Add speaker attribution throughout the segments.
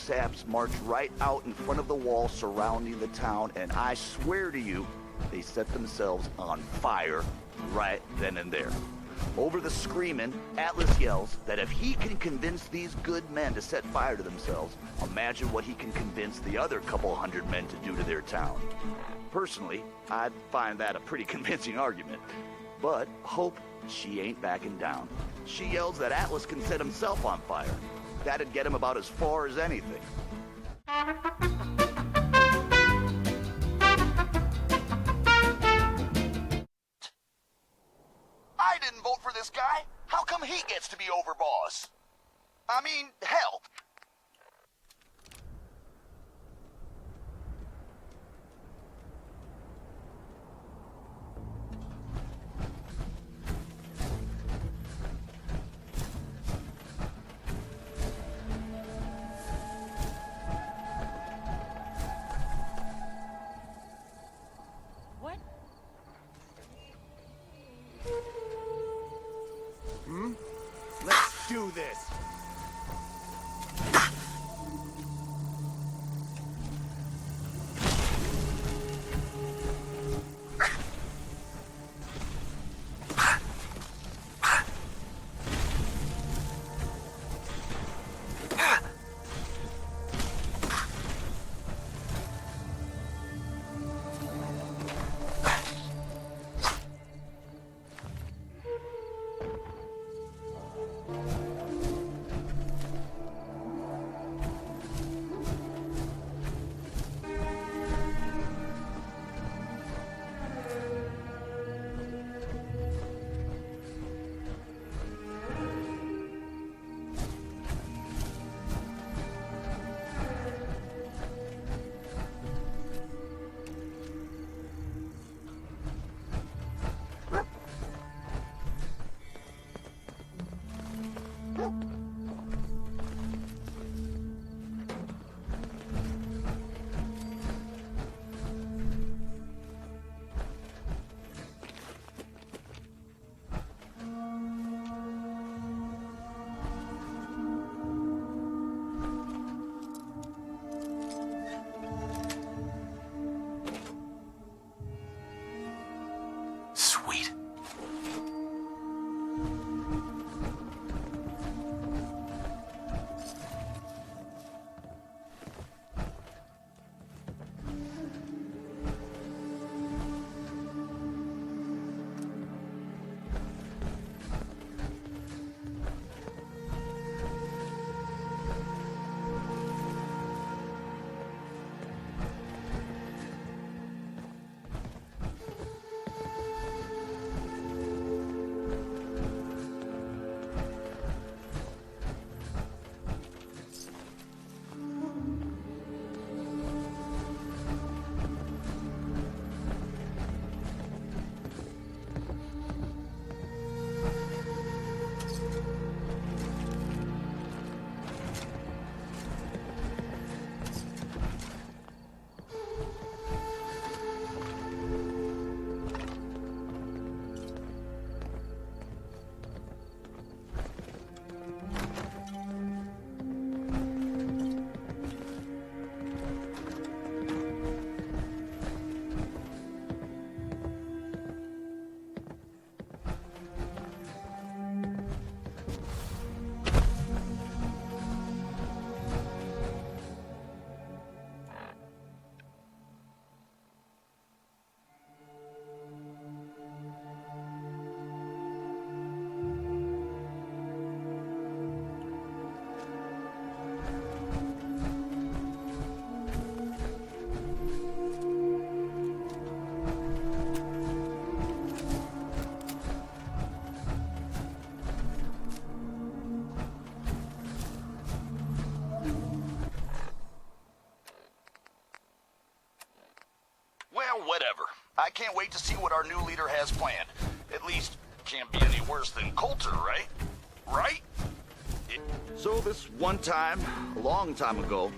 Speaker 1: saps march right out in front of the wall surrounding the town, and I swear to you, they set themselves on fire right then and there. Over the screaming, Atlas yells that if he can convince these good men to set fire to themselves, imagine what he can convince the other couple hundred men to do to their town. Personally, I'd find that a pretty convincing argument. But Hope, she ain't backing down. She yells that Atlas can set himself on fire. That'd get him about as far as anything. I didn't vote for this guy. How come he gets to be overboss? I mean, hell.
Speaker 2: Let's do this!
Speaker 1: Whatever. I can't wait to see what our new leader has planned. At least, can't be any worse than Coulter, right? Right? So this one time, a long time ago,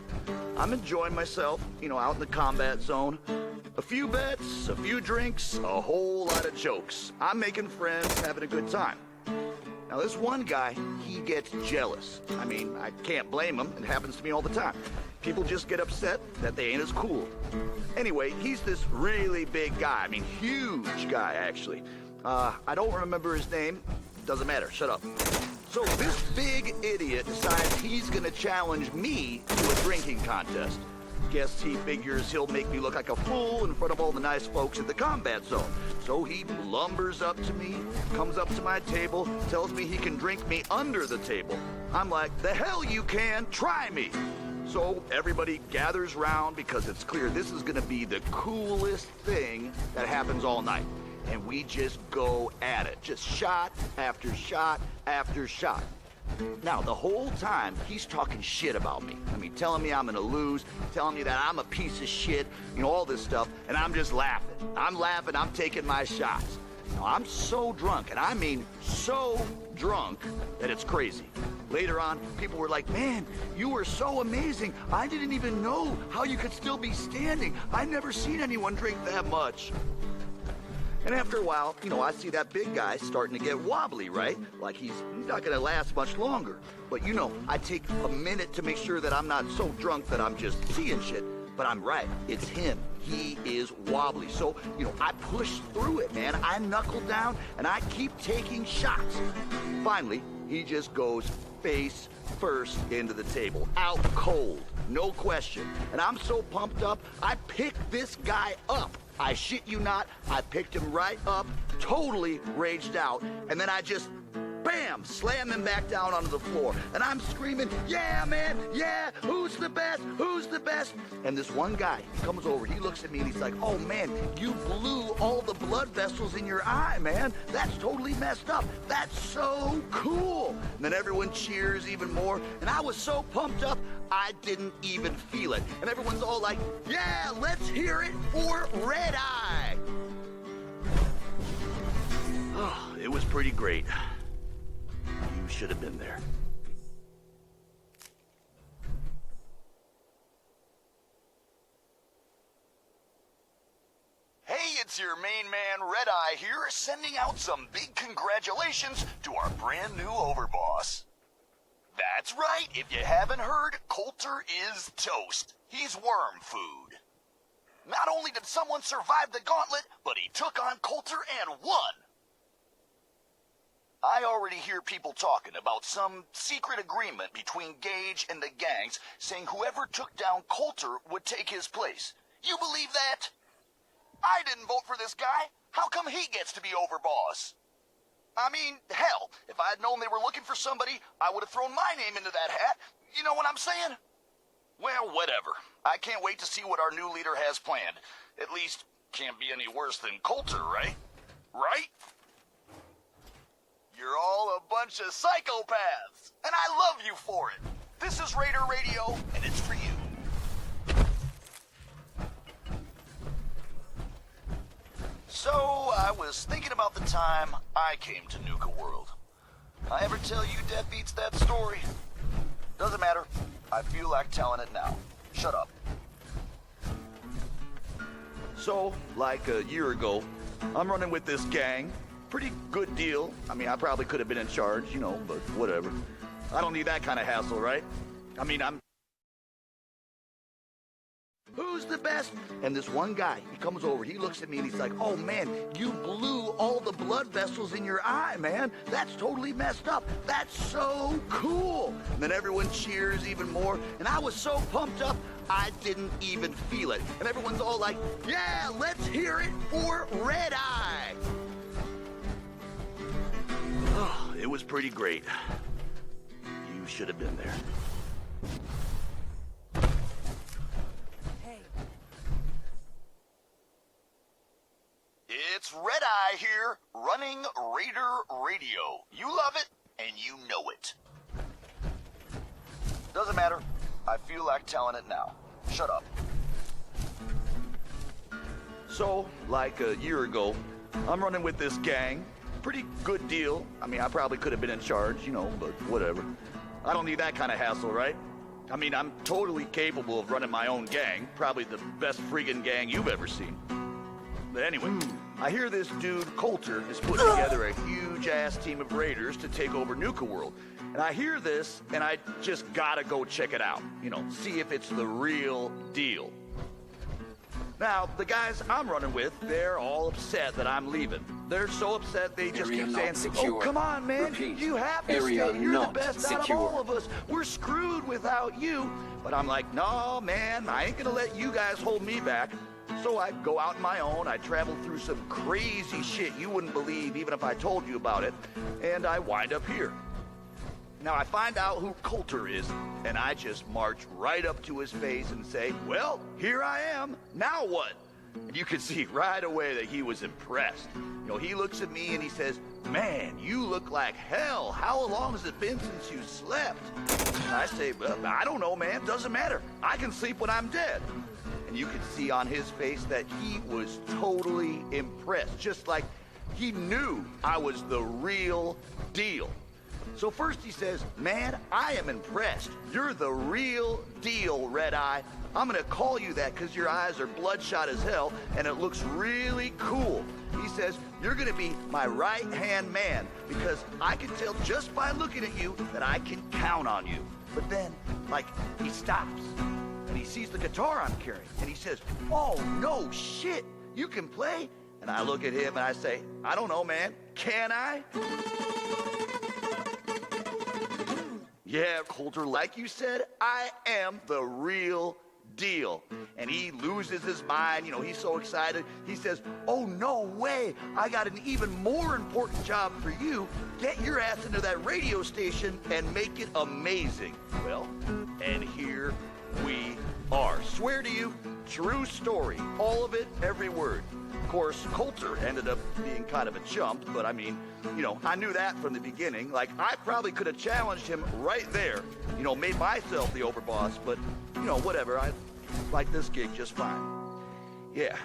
Speaker 1: I'm enjoying myself, out in the combat zone. A few bets, a few drinks, a whole lot of jokes. I'm making friends, having a good time. Now, this one guy, he gets jealous. I mean, I can't blame him. It happens to me all the time. People just get upset that they ain't as cool. Anyway, he's this really big guy. I mean, huge guy, actually. I don't remember his name. Doesn't matter. Shut up. So this big idiot decides he's gonna challenge me to a drinking contest. Guess he figures he'll make me look like a fool in front of all the nice folks at the combat zone. So he lumbers up to me, comes up to my table, tells me he can drink me under the table. I'm like, the hell you can, try me. So everybody gathers round because it's clear this is gonna be the coolest thing that happens all night. And we just go at it, just shot after shot after shot. Now, the whole time, he's talking shit about me. I mean, telling me I'm gonna lose, telling me that I'm a piece of shit, you know, all this stuff, and I'm just laughing. I'm laughing, I'm taking my shots. Now, I'm so drunk, and I mean so drunk, that it's crazy. Later on, people were like, man, you were so amazing. I didn't even know how you could still be standing. I've never seen anyone drink that much. And after a while, you know, I see that big guy starting to get wobbly, right? Like he's not gonna last much longer. But you know, I take a minute to make sure that I'm not so drunk that I'm just seeing shit. But I'm right, it's him. He is wobbly. So, you know, I push through it, man. I knuckle down and I keep taking shots. Finally, he just goes face first into the table, out cold, no question. And I'm so pumped up, I pick this guy up. I shit you not, I picked him right up, totally raged out, and then I just, bam, slam him back down onto the floor. And I'm screaming, yeah, man, yeah, who's the best, who's the best? And this one guy comes over, he looks at me and he's like, oh man, you blew all the blood vessels in your eye, man. That's totally messed up. That's so cool. And then everyone cheers even more, and I was so pumped up, I didn't even feel it. And everyone's all like, yeah, let's hear it for Red Eye. Oh, it was pretty great. You should have been there. Hey, it's your main man Red Eye here, sending out some big congratulations to our brand new overboss. That's right, if you haven't heard, Coulter is toast. He's worm food. Not only did someone survive the gauntlet, but he took on Coulter and won. I already hear people talking about some secret agreement between Gage and the gangs saying whoever took down Coulter would take his place. You believe that? I didn't vote for this guy. How come he gets to be overboss? I mean, hell, if I had known they were looking for somebody, I would have thrown my name into that hat. You know what I'm saying? Well, whatever. I can't wait to see what our new leader has planned. At least, can't be any worse than Coulter, right? Right? You're all a bunch of psychopaths, and I love you for it. This is Raider Radio, and it's for you. So, I was thinking about the time I came to Nuka-World. I ever tell you deadbeats that story? Doesn't matter. I feel like telling it now. Shut up. So, like a year ago, I'm running with this gang. Pretty good deal. I mean, I probably could have been in charge, you know, but whatever. I don't need that kind of hassle, right? I mean, who's the best? And this one guy, he comes over, he looks at me and he's like, oh man, you blew all the blood vessels in your eye, man. That's totally messed up. That's so cool. And then everyone cheers even more, and I was so pumped up, I didn't even feel it. And everyone's all like, yeah, let's hear it for Red Eye. Oh, it was pretty great. You should have been there.
Speaker 3: Hey.
Speaker 1: It's Red Eye here, running Raider Radio. You love it, and you know it. Doesn't matter. I feel like telling it now. Shut up. So, like a year ago, I'm running with this gang. Pretty good deal. I mean, I probably could have been in charge, you know, but whatever. I don't need that kind of hassle, right? I mean, I'm totally capable of running my own gang. Probably the best friggin' gang you've ever seen. But anyway, I hear this dude, Coulter, is putting together a huge-ass team of raiders to take over Nuka-World. And I hear this, and I just gotta go check it out. You know, see if it's the real deal. Now, the guys I'm running with, they're all upset that I'm leaving. They're so upset they just keep saying, "Oh, come on, man, you have to stay. You're the best out of all of us. We're screwed without you." But I'm like, "No, man, I ain't gonna let you guys hold me back." So I go out on my own. I travel through some crazy shit you wouldn't believe even if I told you about it. And I wind up here. Now, I find out who Coulter is, and I just march right up to his face and say, "Well, here I am. Now what?" And you can see right away that he was impressed. You know, he looks at me and he says, "Man, you look like hell. How long has it been since you slept?" And I say, "Well, I don't know, man. Doesn't matter. I can sleep when I'm dead." And you could see on his face that he was totally impressed, just like he knew I was the real deal. So first he says, "Man, I am impressed. You're the real deal, Red Eye. I'm gonna call you that because your eyes are bloodshot as hell and it looks really cool." He says, "You're gonna be my right-hand man because I can tell just by looking at you that I can count on you." But then, like, he stops and he sees the guitar I'm carrying and he says, "Oh, no shit, you can play?" And I look at him and I say, "I don't know, man. Can I?" "Yeah, Coulter, like you said, I am the real deal." And he loses his mind. You know, he's so excited. He says, "Oh, no way. I got an even more important job for you. Get your ass into that radio station and make it amazing." Well, and here we are. Swear to you, true story. All of it, every word. Of course, Coulter ended up being kind of a chump, but I mean, you know, I knew that from the beginning. Like, I probably could have challenged him right there, you know, made myself the overboss, but, you know, whatever. I like this gig just fine. Yeah.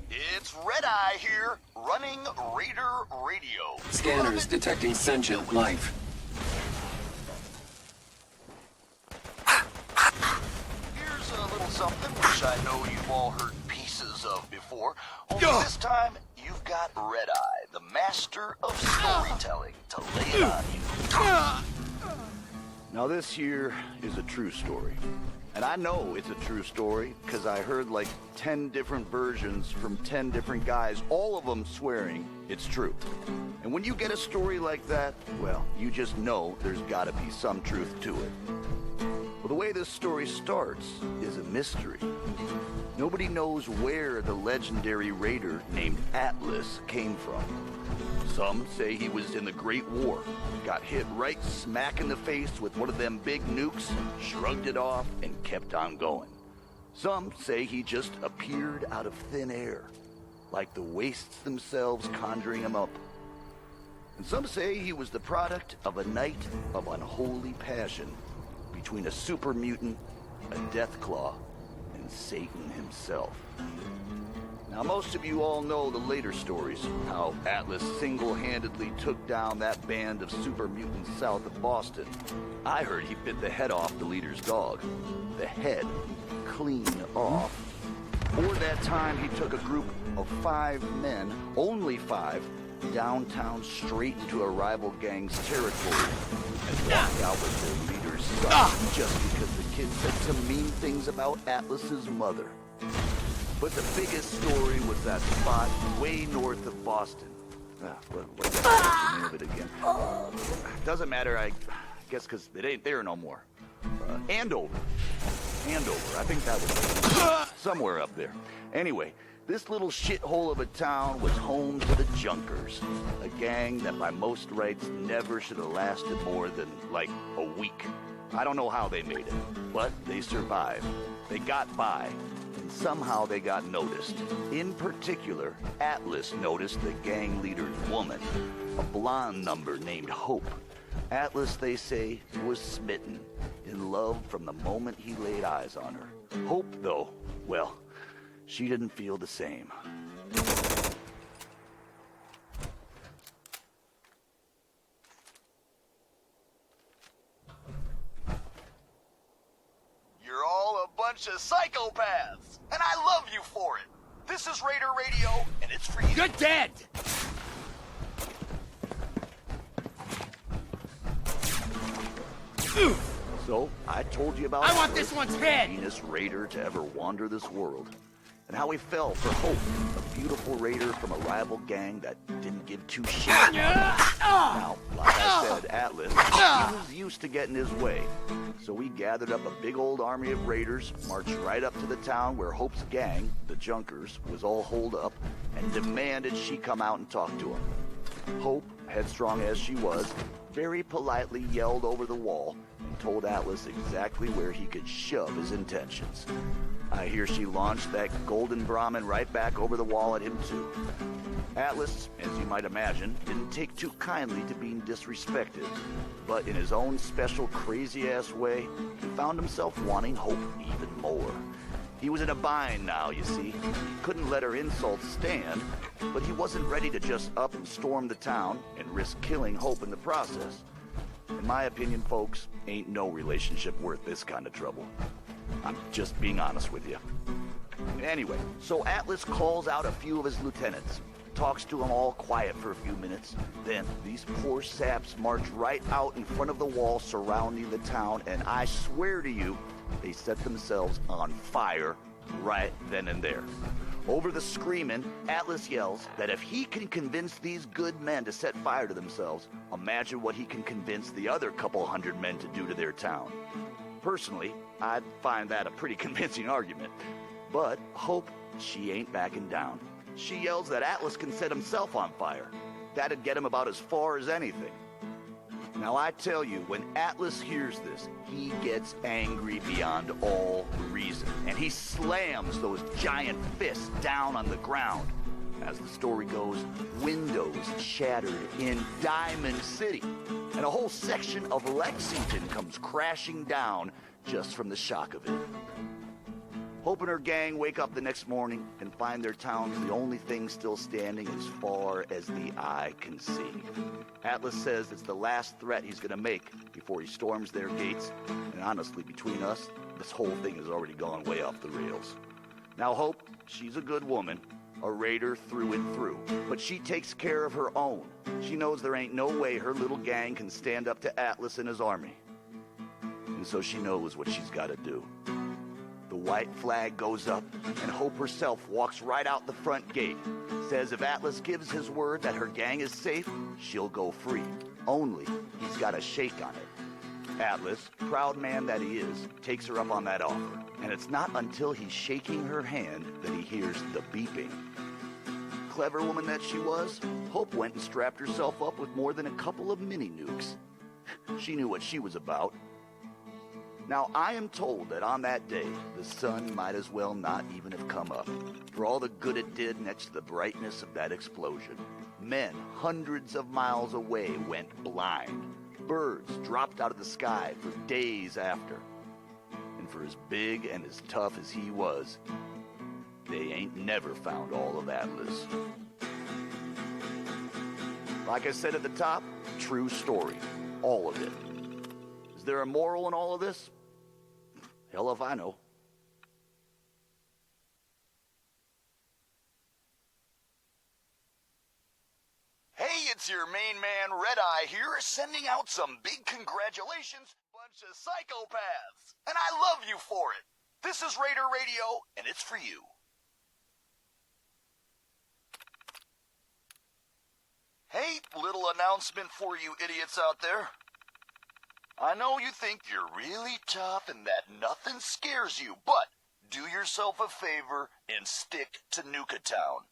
Speaker 1: It's Red Eye here, running Raider Radio.
Speaker 3: Scanners detecting sentient life.
Speaker 1: Here's a little something which I know you've all heard pieces of before. Only this time, you've got Red Eye, the master of storytelling, to lay it on you. Now this here is a true story. And I know it's a true story because I heard like 10 different versions from 10 different guys, all of them swearing it's true. And when you get a story like that, well, you just know there's got to be some truth to it. Well, the way this story starts is a mystery. Nobody knows where the legendary raider named Atlas came from. Some say he was in the Great War, got hit right smack in the face with one of them big nukes, shrugged it off, and kept on going. Some say he just appeared out of thin air, like the wastes themselves conjuring him up. And some say he was the product of a night of unholy passion between a super mutant, a Deathclaw, and Satan himself. Now, most of you all know the later stories, how Atlas single-handedly took down that band of super mutants south of Boston. I heard he bit the head off the leader's dog. The head, clean off. Or that time he took a group of 5 men, only 5, downtown straight into a rival gang's territory and walked out with their leader's son just because the kid said some mean things about Atlas's mother. But the biggest story was that spot way north of Boston. What's the name of it again? Doesn't matter, I guess, because it ain't there no more. Andover. I think that was somewhere up there. Anyway, this little shithole of a town was home to the Junkers, a gang that by most rights never should have lasted more than, like, a week. I don't know how they made it, but they survived. They got by. And somehow they got noticed. In particular, Atlas noticed the gang leader's woman, a blonde number named Hope. Atlas, they say, was smitten, in love from the moment he laid eyes on her. Hope, though, well, she didn't feel the same. bunch of psychopaths, and I love you for it. This is Raider Radio, and it's for you.
Speaker 2: You're dead!
Speaker 1: So, I told you about
Speaker 2: I want
Speaker 1: the
Speaker 2: this
Speaker 1: first
Speaker 2: one's head!
Speaker 1: meanest raider to ever wander this world. And how he fell for Hope, a beautiful raider from a rival gang that didn't give two shits. Now, like I said, Atlas, he was used to getting his way. So he gathered up a big old army of raiders, marched right up to the town where Hope's gang, the Junkers, was all holed up, and demanded she come out and talk to him. Hope, headstrong as she was, very politely yelled over the wall and told Atlas exactly where he could shove his intentions. I hear she launched that golden Brahmin right back over the wall at him too. Atlas, as you might imagine, didn't take too kindly to being disrespected, but in his own special crazy-ass way, he found himself wanting Hope even more. He was in a bind now, you see. He couldn't let her insults stand, but he wasn't ready to just up and storm the town and risk killing Hope in the process. In my opinion, folks, ain't no relationship worth this kind of trouble. I'm just being honest with you. Anyway, so Atlas calls out a few of his lieutenants, talks to them all quiet for a few minutes. Then these poor saps march right out in front of the wall surrounding the town, and I swear to you, they set themselves on fire right then and there. Over the screaming, Atlas yells that if he can convince these good men to set fire to themselves, imagine what he can convince the other couple hundred men to do to their town. Personally, I'd find that a pretty convincing argument. But Hope, she ain't backing down. She yells that Atlas can set himself on fire. That'd get him about as far as anything. Now I tell you, when Atlas hears this, he gets angry beyond all reason. And he slams those giant fists down on the ground. As the story goes, windows shattered in Diamond City. And a whole section of Lexington comes crashing down just from the shock of it. Hope and her gang wake up the next morning and find their town's the only thing still standing as far as the eye can see. Atlas says it's the last threat he's gonna make before he storms their gates, and honestly, between us, this whole thing has already gone way off the rails. Now Hope, she's a good woman, a raider through and through, but she takes care of her own. She knows there ain't no way her little gang can stand up to Atlas and his army. And so she knows what she's gotta do. The white flag goes up, and Hope herself walks right out the front gate. Says if Atlas gives his word that her gang is safe, she'll go free. Only, he's got a shake on it. Atlas, proud man that he is, takes her up on that offer. And it's not until he's shaking her hand that he hears the beeping. Clever woman that she was, Hope went and strapped herself up with more than a couple of mini nukes. She knew what she was about. Now, I am told that on that day, the sun might as well not even have come up, for all the good it did next to the brightness of that explosion. Men hundreds of miles away went blind. Birds dropped out of the sky for days after. And for as big and as tough as he was, they ain't never found all of Atlas. Like I said at the top, true story. All of it. Is there a moral in all of this? Hell if I know. Hey, it's your main man Red Eye here, sending out some big congratulations. Bunch of psychopaths. And I love you for it. This is Raider Radio, and it's for you. Hey, little announcement for you idiots out there. I know you think you're really tough and that nothing scares you, but do yourself a favor and stick to Nuka Town.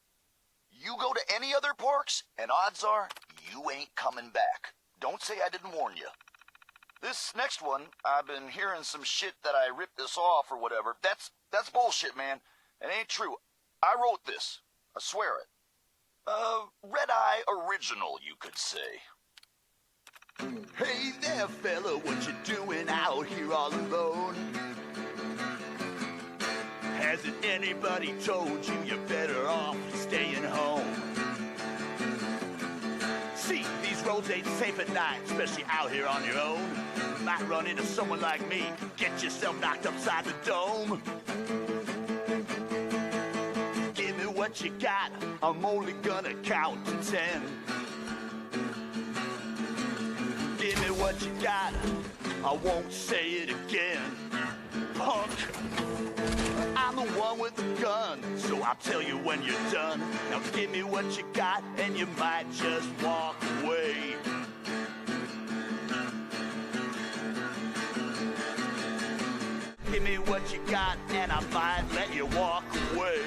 Speaker 1: You go to any other parks, and odds are you ain't coming back. Don't say I didn't warn you. This next one, I've been hearing some shit that I ripped this off or whatever. That's bullshit, man. It ain't true. I wrote this. I swear it. Red Eye original, you could say. Hey there, fella, what you doing out here all alone? Hasn't anybody told you you're better off staying home? See, these roads ain't safe at night, especially out here on your own. might run into someone like me. Get yourself knocked upside the dome. Give me what you got. I'm only gonna count to 10. Give me what you got. I won't say it again. Punk. I'm the one with the gun, so I'll tell you when you're done. Now give me what you got, and you might just walk away. Give me what you got, and I might let you walk away.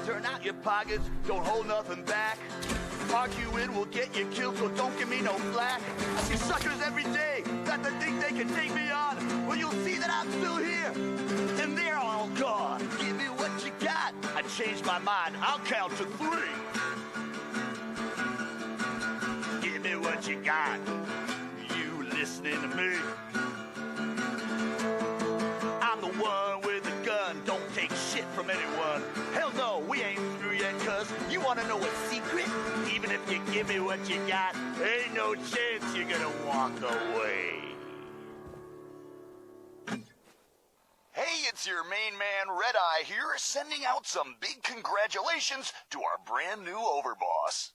Speaker 1: Turn out your pockets, don't hold nothing back. Arguing will get you killed, so don't give me no flack. I see suckers every day that they think they can take me on. Well, you'll see that I'm still here, and they're all gone. Give me what you got. I changed my mind. I'll count to 3. Give me what you got. You listening to me? I'm the one with a gun. Don't take shit from anyone. Hell no, we ain't through yet, cuz you wanna know a secret? Even if you give me what you got, ain't no chance you're gonna walk away.
Speaker 4: Hey, it's your main man Red Eye here, sending out some big congratulations to our brand new overboss.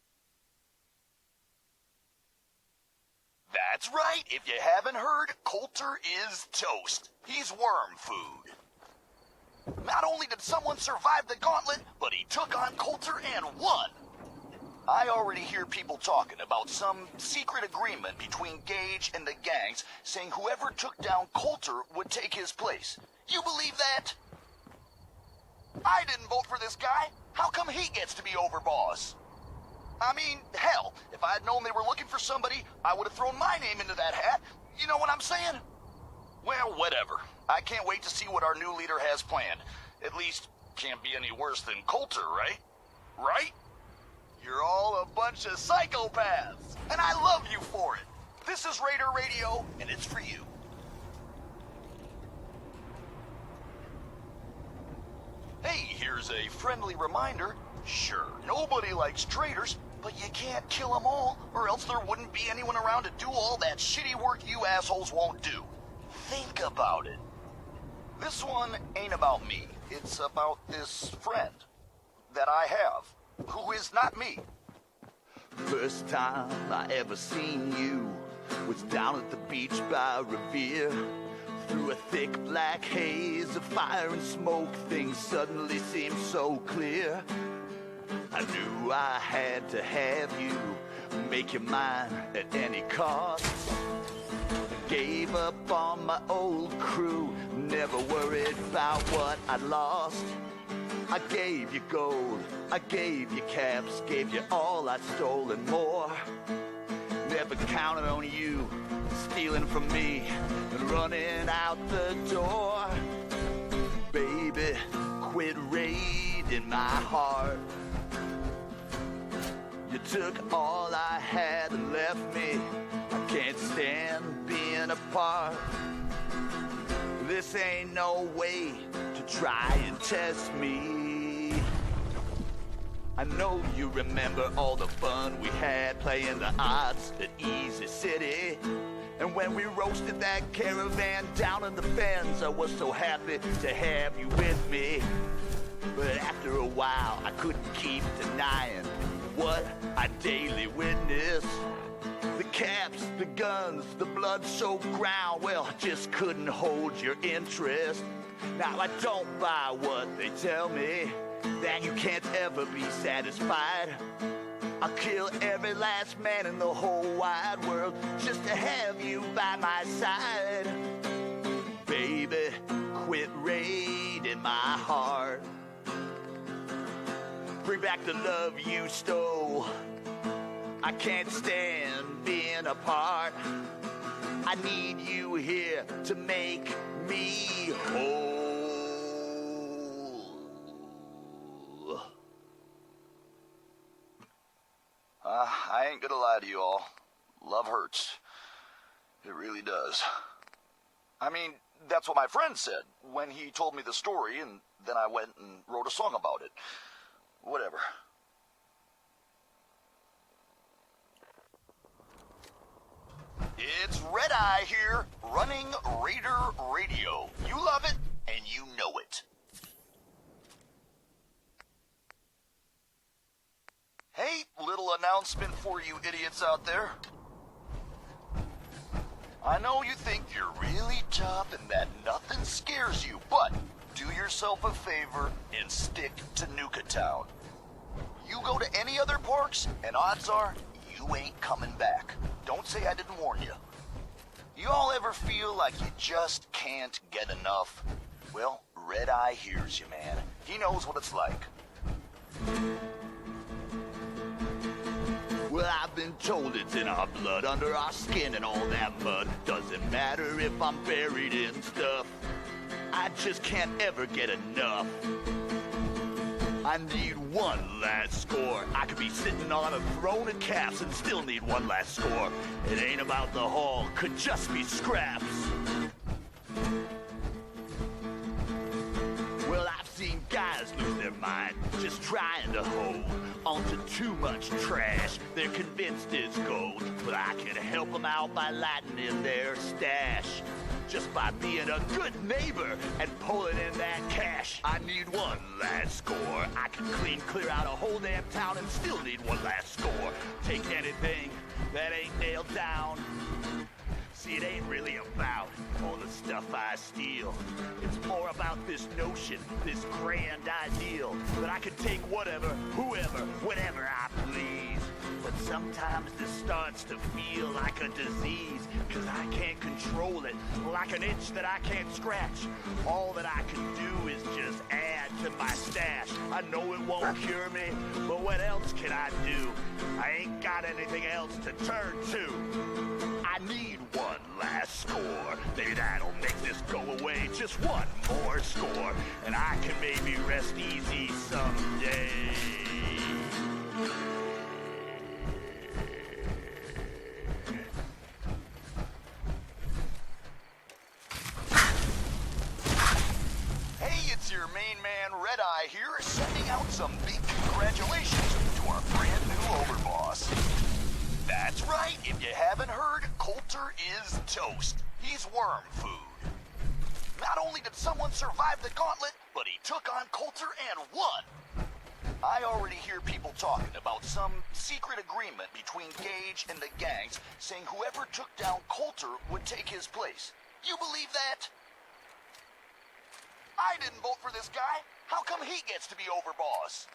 Speaker 4: That's right, if you haven't heard, Coulter is toast. He's worm food. Not only did someone survive the gauntlet, but he took on Coulter and won. I already hear people talking about some secret agreement between Gage and the gangs saying whoever took down Coulter would take his place. You believe that? I didn't vote for this guy. How come he gets to be overboss? I mean, hell, if I had known they were looking for somebody, I would have thrown my name into that hat. You know what I'm saying? Well, whatever. I can't wait to see what our new leader has planned. At least, can't be any worse than Coulter, right? Right? You're all a bunch of psychopaths, and I love you for it. This is Raider Radio, and it's for you. Hey, here's a friendly reminder. Sure, nobody likes traitors, but you can't kill them all, or else there wouldn't be anyone around to do all that shitty work you assholes won't do. Think about it. This one ain't about me. It's about this friend that I have, who is not me.
Speaker 1: First time I ever seen you was down at the beach by Revere. Through a thick black haze of fire and smoke, things suddenly seemed so clear. I knew I had to have you, make you mine at any cost. Gave up on my old crew, never worried about what I'd lost. I gave you gold, I gave you caps, gave you all I stole and more. Never counted on you, stealing from me and running out the door. Baby, quit raiding my heart. You took all I had and left me. I can't stand being apart. This ain't no way to try and test me. I know you remember all the fun we had playing the odds at Easy City. And when we roasted that caravan down in the fens, I was so happy to have you with me. But after a while, I couldn't keep denying what I daily witness. The caps, the guns, the blood-soaked ground, well, I just couldn't hold your interest. Now I don't buy what they tell me, that you can't ever be satisfied. I'll kill every last man in the whole wide world just to have you by my side. Baby, quit raiding my heart. Bring back the love you stole. I can't stand being apart. I need you here to make me whole.
Speaker 4: I ain't gonna lie to you all. Love hurts. It really does. I mean, that's what my friend said when he told me the story, and then I went and wrote a song about it. Whatever. it's Red Eye here, running Raider Radio. You love it, and you know it. Hey, little announcement for you idiots out there. I know you think you're really tough and that nothing scares you, but do yourself a favor and stick to Nuka Town. You go to any other parks, and odds are you ain't coming back. Don't say I didn't warn you. You all ever feel like you just can't get enough? Well, Red Eye hears you, man. He knows what it's like.
Speaker 1: Well, I've been told it's in our blood, under our skin and all that mud. Doesn't matter if I'm buried in stuff. I just can't ever get enough. I need one last score. I could be sitting on a throne of caps and still need one last score. It ain't about the haul, could just be scraps. Well, I've seen guys lose their mind just trying to hold onto too much trash they're convinced is gold. But I can help them out by lighting in their stash. Just by being a good neighbor and pulling in that cash. I need one last score. I can clear out a whole damn town and still need one last score. Take anything that ain't nailed down. See, it ain't really about all the stuff I steal. It's more about this notion, this grand ideal, that I can take whatever, whoever, whenever I please. But sometimes this starts to feel like a disease, 'cause I can't control it, like an itch that I can't scratch. All that I can do is just add to my stash. I know it won't cure me, but what else can I do? I ain't got anything else to turn to. I need one last score. Maybe that'll make this go away. Just one more score, and I can maybe rest easy someday.
Speaker 4: Hey, it's your main man Red Eye here, sending out some big congratulations to our brand new overboss. That's right, if you haven't heard, Coulter is toast. He's worm food. Not only did someone survive the gauntlet, but he took on Coulter and won. I already hear people talking about some secret agreement between Gage and the gangs, saying whoever took down Coulter would take his place. You believe that? I didn't vote for this guy. How come he gets to be overboss?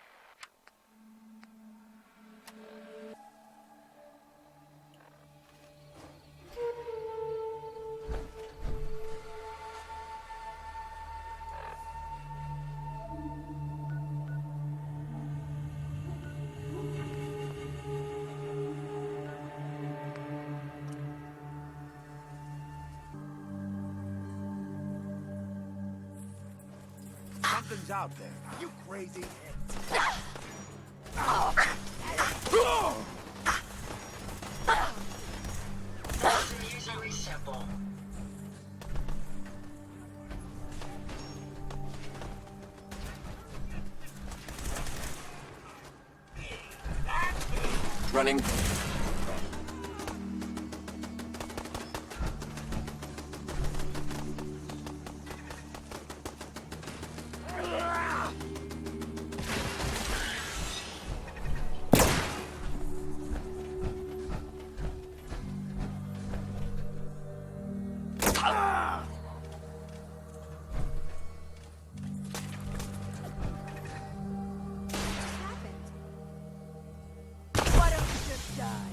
Speaker 2: Something's out there. You crazy?
Speaker 5: User resemble.
Speaker 3: Running.
Speaker 6: Why don't you just die?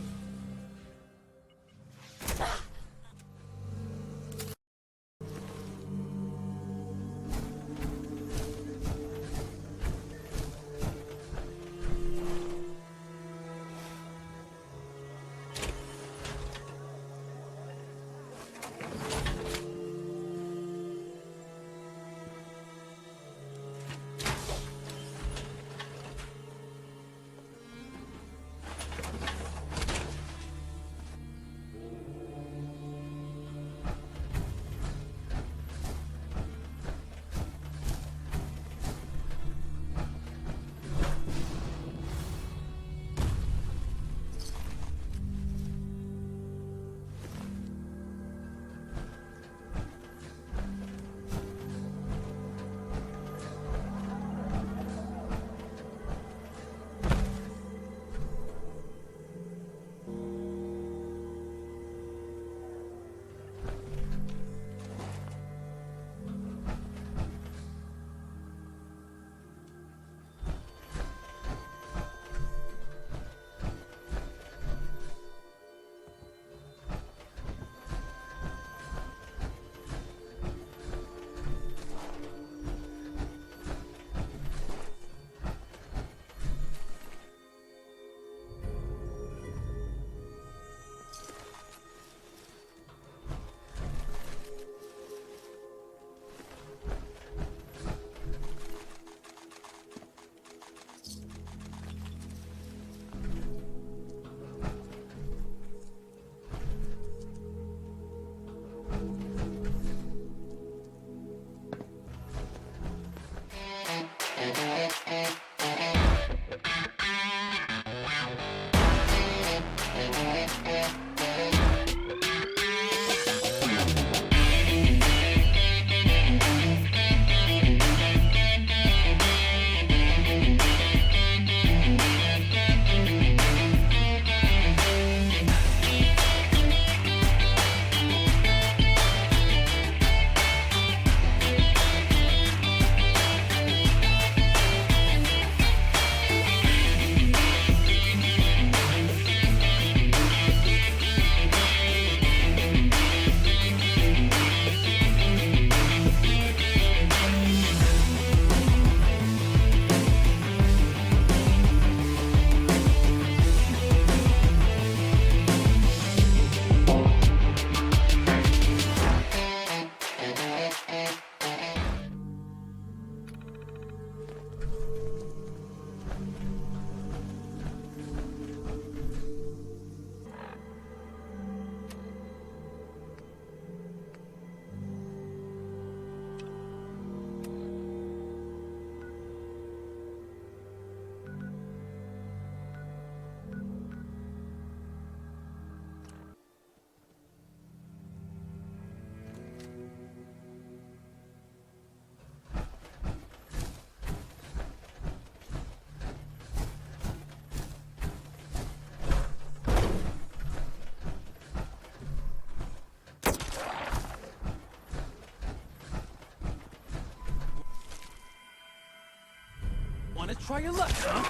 Speaker 2: Wanna try your luck, huh?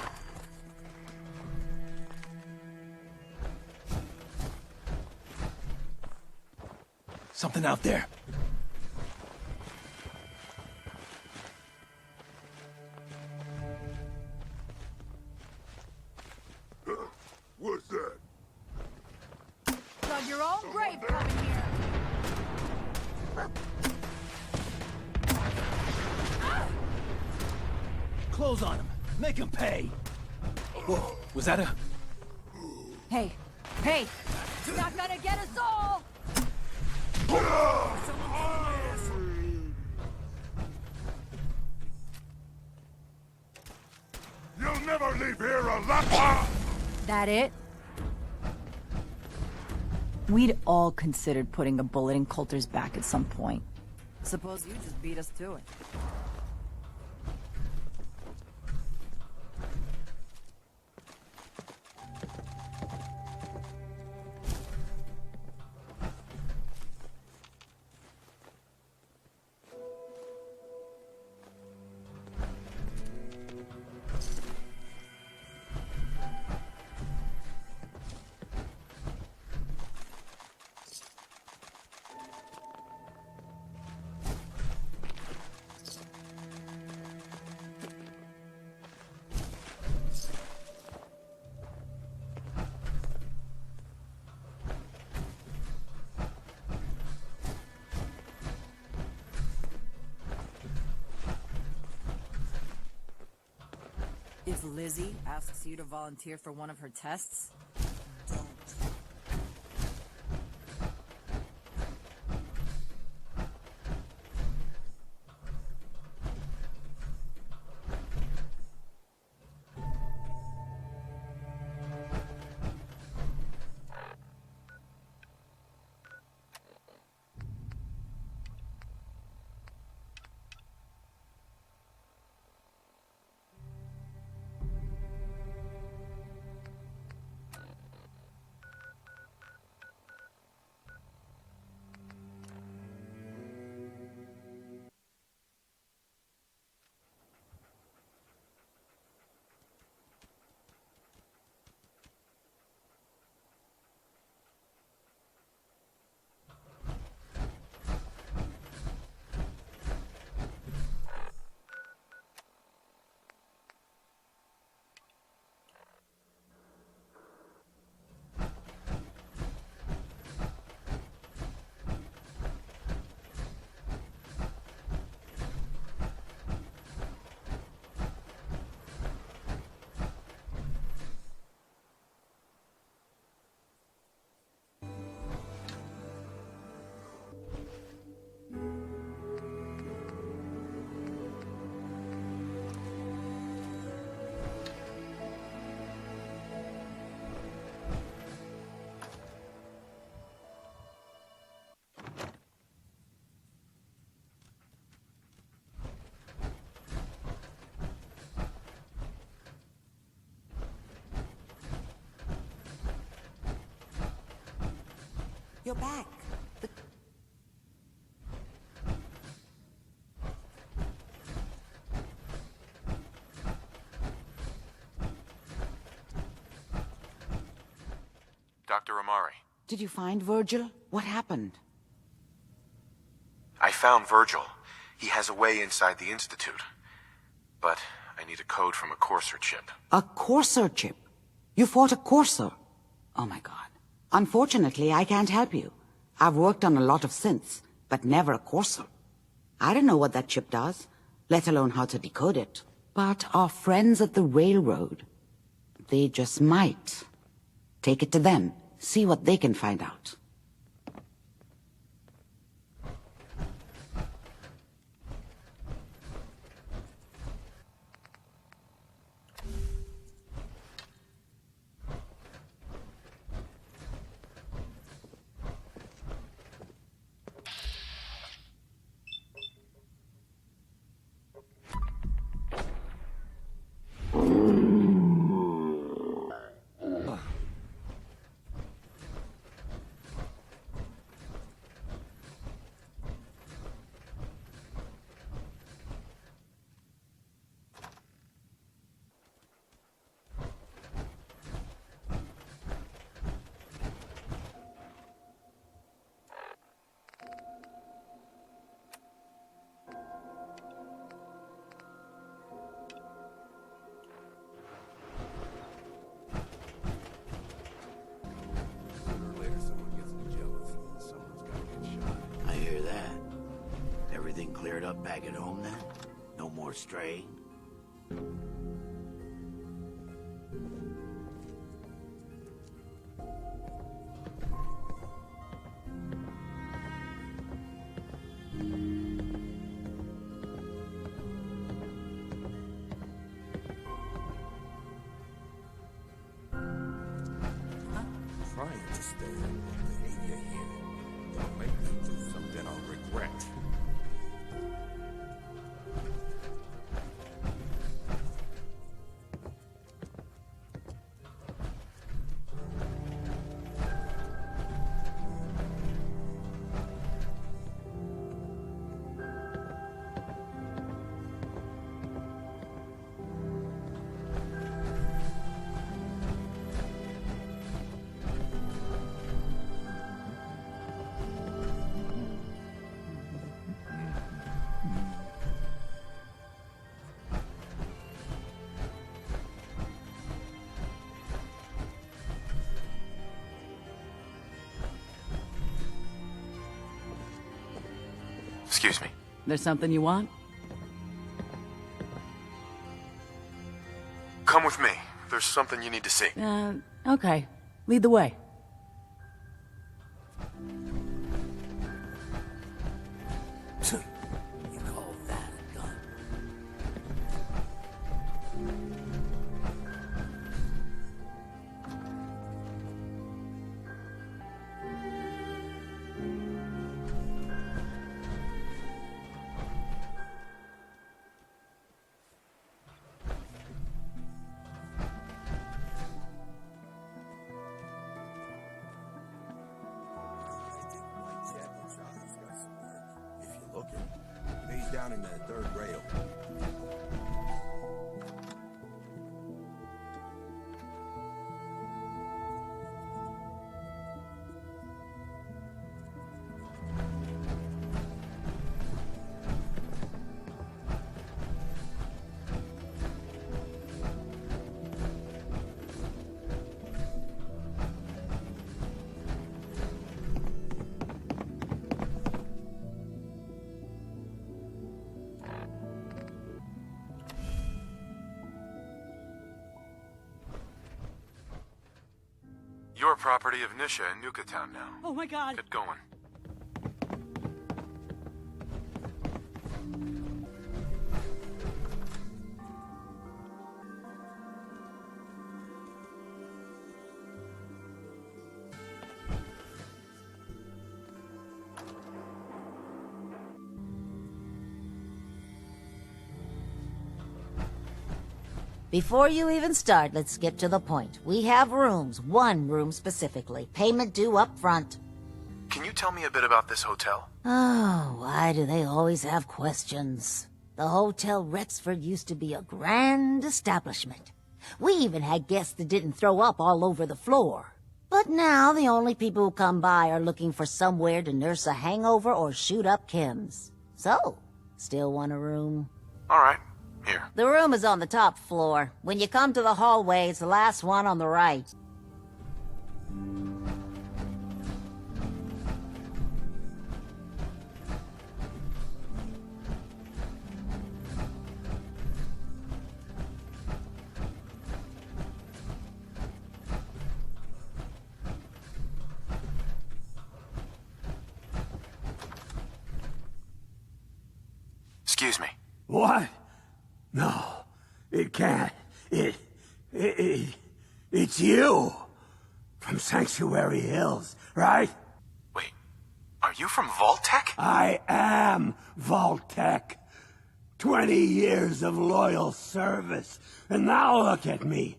Speaker 2: Something out there.
Speaker 6: What's that?
Speaker 7: Dug your own grave coming here.
Speaker 2: Close on him. Make him pay. Whoa, was that a...
Speaker 7: Hey, hey! You're not gonna get us all!
Speaker 6: You'll never leave here alive!
Speaker 7: That it? We'd all considered putting a bullet in Coulter's back at some point. Suppose you just beat us to it. If Lizzie asks you to volunteer for one of her tests, don't.
Speaker 8: You're back.
Speaker 9: Dr. Amari.
Speaker 8: Did you find Virgil? What happened?
Speaker 9: I found Virgil. He has a way inside the Institute. But I need a code from a Courser chip.
Speaker 8: A Courser chip? You fought a Courser? Oh my god. Unfortunately, I can't help you. I've worked on a lot of synths, but never a Courser. I don't know what that chip does, let alone how to decode it. But our friends at the railroad, they just might. Take it to them, see what they can find out.
Speaker 10: up back at home then? No more straying?
Speaker 6: Trying to stay out of behavior here. It'll make me do something I'll regret.
Speaker 9: Excuse me.
Speaker 7: There's something you want?
Speaker 9: Come with me. There's something you need to see.
Speaker 7: Okay. Lead the way.
Speaker 10: You call that a gun? If you're looking, he's down in the third rail.
Speaker 9: You're property of Nisha in Nuka-Town now.
Speaker 7: Oh my god.
Speaker 9: Get going.
Speaker 11: Before you even start, let's get to the point. We have rooms, one room specifically. Payment due up front.
Speaker 9: Can you tell me a bit about this hotel?
Speaker 11: Oh, why do they always have questions? The Hotel Rexford used to be a grand establishment. We even had guests that didn't throw up all over the floor. But now the only people who come by are looking for somewhere to nurse a hangover or shoot up chems. So, still want a room?
Speaker 9: All right. Here.
Speaker 11: The room is on the top floor. When you come to the hallway, it's the last one on the right.
Speaker 9: Excuse me.
Speaker 10: What? No, it can't. It's you. From Sanctuary Hills, right?
Speaker 9: Wait, are you from vault-tec?
Speaker 10: I am vault-tec. 20 years of loyal service, and now look at me.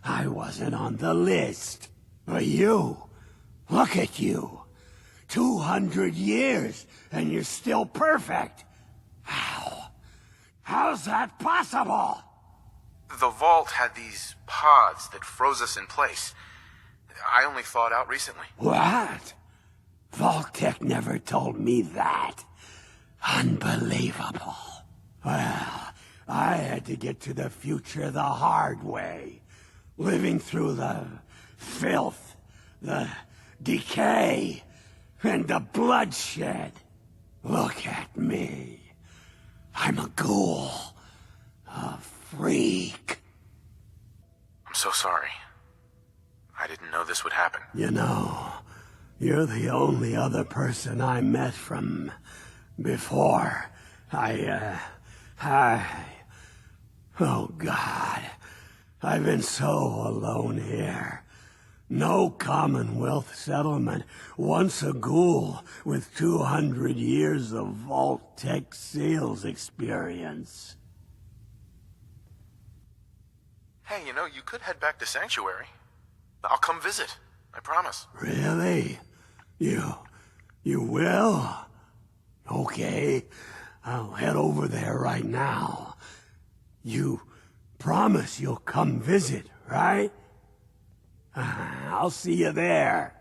Speaker 10: I wasn't on the list. But you, look at you. 200 years, and you're still perfect. How? How's that possible?
Speaker 9: The vault had these pods that froze us in place. I only thawed out recently.
Speaker 10: What? Vault-tec never told me that. Unbelievable. Well, I had to get to the future the hard way. Living through the filth, the decay, and the bloodshed. Look at me. I'm a ghoul. A freak.
Speaker 9: I'm so sorry. I didn't know this would happen.
Speaker 10: You know, you're the only other person I met from before. Oh God. I've been so alone here. No Commonwealth settlement, once a ghoul with 200 years of vault-tec sales experience.
Speaker 9: Hey, you know, you could head back to Sanctuary. I'll come visit. I promise.
Speaker 10: Really? You will? Okay, I'll head over there right now. You promise you'll come visit, right? I'll see you there.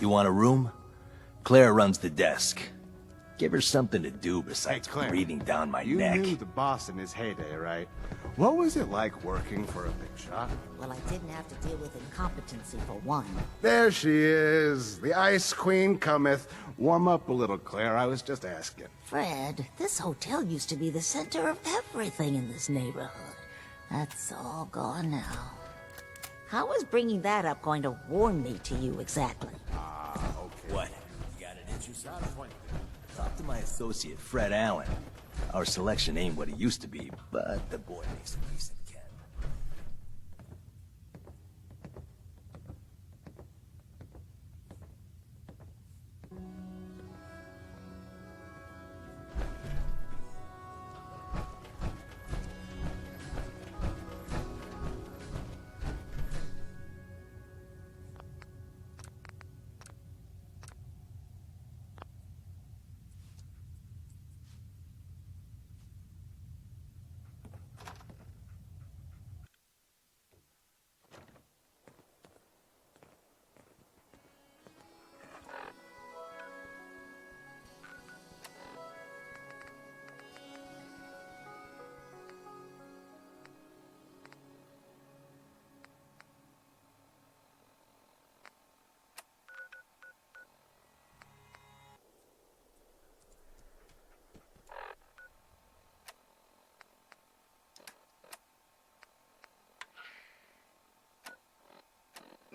Speaker 2: You want a room? Claire runs the desk. Give her something to do besides breathing down my neck.
Speaker 12: You knew the boss in his heyday, right? What was it like working for a big shot?
Speaker 11: Well, I didn't have to deal with incompetency for one.
Speaker 12: There she is. The Ice Queen cometh. Warm up a little, Claire. I was just asking.
Speaker 11: Fred, this hotel used to be the center of everything in this neighborhood. That's all gone now. How is bringing that up going to warn me to you exactly?
Speaker 12: Okay.
Speaker 2: What? You got an itchy side point? Talk to my associate, Fred Allen. Our selection ain't what it used to be, but the boy makes a decent cat.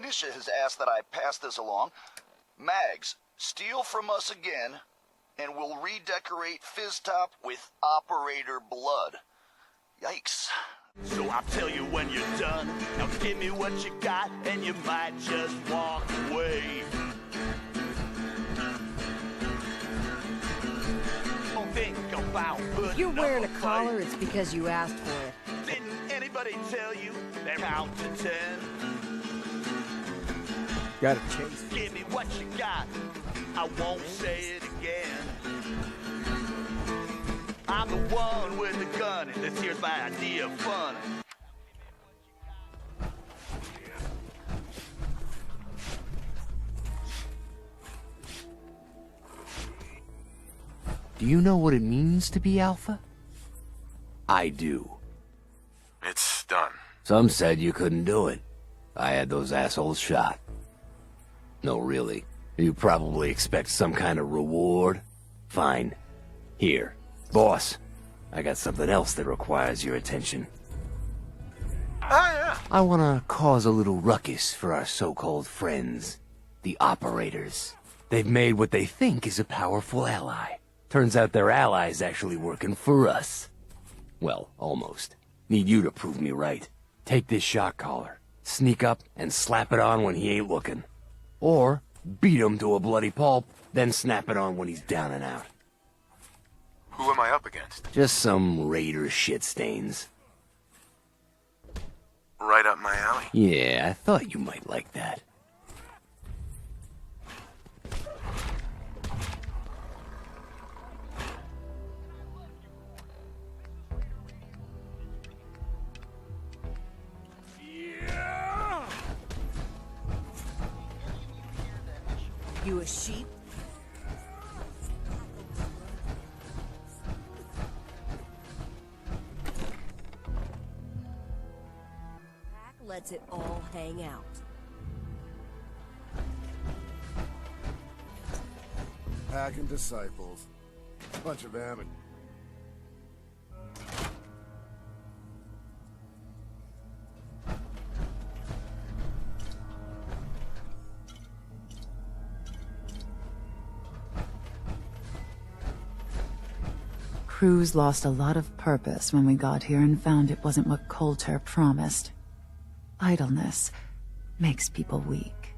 Speaker 4: Nisha has asked that I pass this along. Mags, steal from us again, and we'll redecorate Fizztop with operator blood. Yikes.
Speaker 1: So I'll tell you when you're done. Now give me what you got, and you might just walk away. Don't think about putting
Speaker 13: If you're wearing a
Speaker 1: up
Speaker 13: collar,
Speaker 1: fight.
Speaker 13: it's because you asked for it.
Speaker 1: Didn't anybody tell you they count to 10?
Speaker 6: Got a chase.
Speaker 1: Give me what you got. I won't say it again. I'm the one with the gun, and this here's my idea of fun.
Speaker 14: Do you know what it means to be Alpha? I do.
Speaker 9: It's done.
Speaker 14: Some said you couldn't do it. I had those assholes shot. No, really. You probably expect some kind of reward. Fine. Here. Boss. I got something else that requires your attention.
Speaker 9: Oh, yeah.
Speaker 14: I wanna cause a little ruckus for our so-called friends, the operators. They've made what they think is a powerful ally. Turns out their ally's actually working for us. Well, almost. Need you to prove me right. Take this shock collar, sneak up and slap it on when he ain't looking. Or beat him to a bloody pulp, then snap it on when he's down and out.
Speaker 9: Who am I up against?
Speaker 14: Just some raider shit stains.
Speaker 9: Right up my alley.
Speaker 14: Yeah, I thought you might like that.
Speaker 13: You a sheep? Pack lets it all hang out.
Speaker 15: Pack and disciples. Bunch of amateur.
Speaker 7: Cruz lost a lot of purpose when we got here and found it wasn't what Coulter promised. Idleness makes people weak.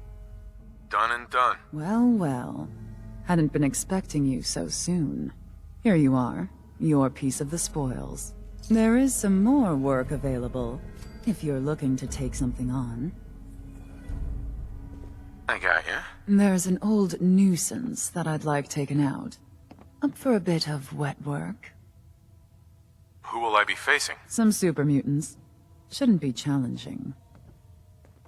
Speaker 9: Done and done.
Speaker 7: Well, well. Hadn't been expecting you so soon. Here you are, your piece of the spoils. There is some more work available, if you're looking to take something on.
Speaker 9: I got ya.
Speaker 7: There's an old nuisance that I'd like taken out. Up for a bit of wet work.
Speaker 9: Who will I be facing?
Speaker 7: Some super mutants. Shouldn't be challenging.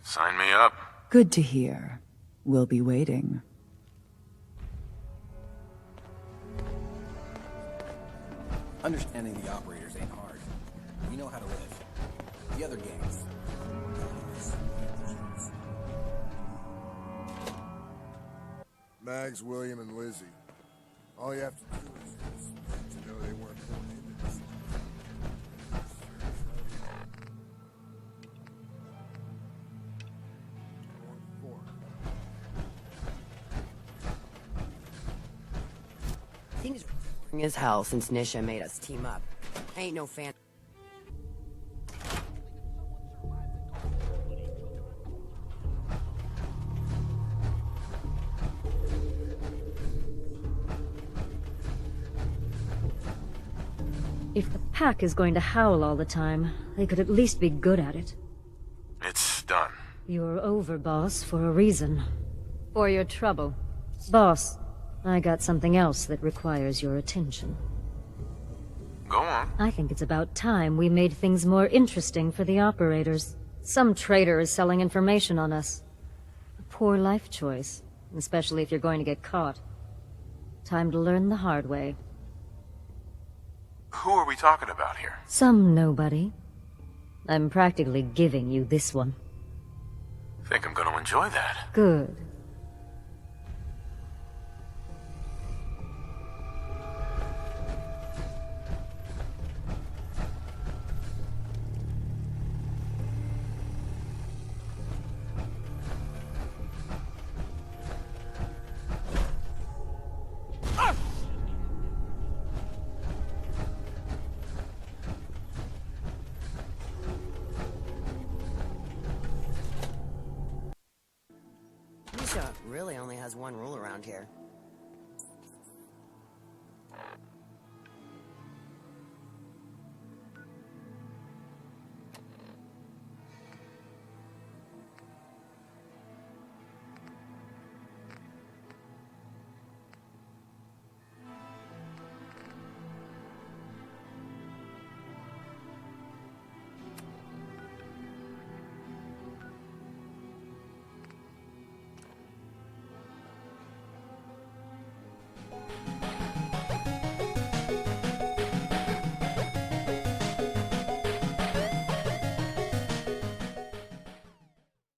Speaker 9: Sign me up.
Speaker 7: Good to hear. We'll be waiting.
Speaker 2: Understanding the operators ain't hard. We know how to live. The other gangs.
Speaker 15: Mags, William, and Lizzie. All you have to do is to know they weren't born into this.
Speaker 13: Things as hell since Nisha made us team up. I ain't no fan.
Speaker 16: If the pack is going to howl all the time, they could at least be good at it.
Speaker 9: It's done.
Speaker 16: You're over, boss, for a reason. For your trouble. Boss, I got something else that requires your attention.
Speaker 9: Go on.
Speaker 16: I think it's about time we made things more interesting for the operators. Some traitor is selling information on us. A poor life choice, especially if you're going to get caught. Time to learn the hard way.
Speaker 9: Who are we talking about here?
Speaker 16: Some nobody. I'm practically giving you this one.
Speaker 9: Think I'm gonna enjoy that.
Speaker 16: Good.
Speaker 13: Nisha really only has one rule around here.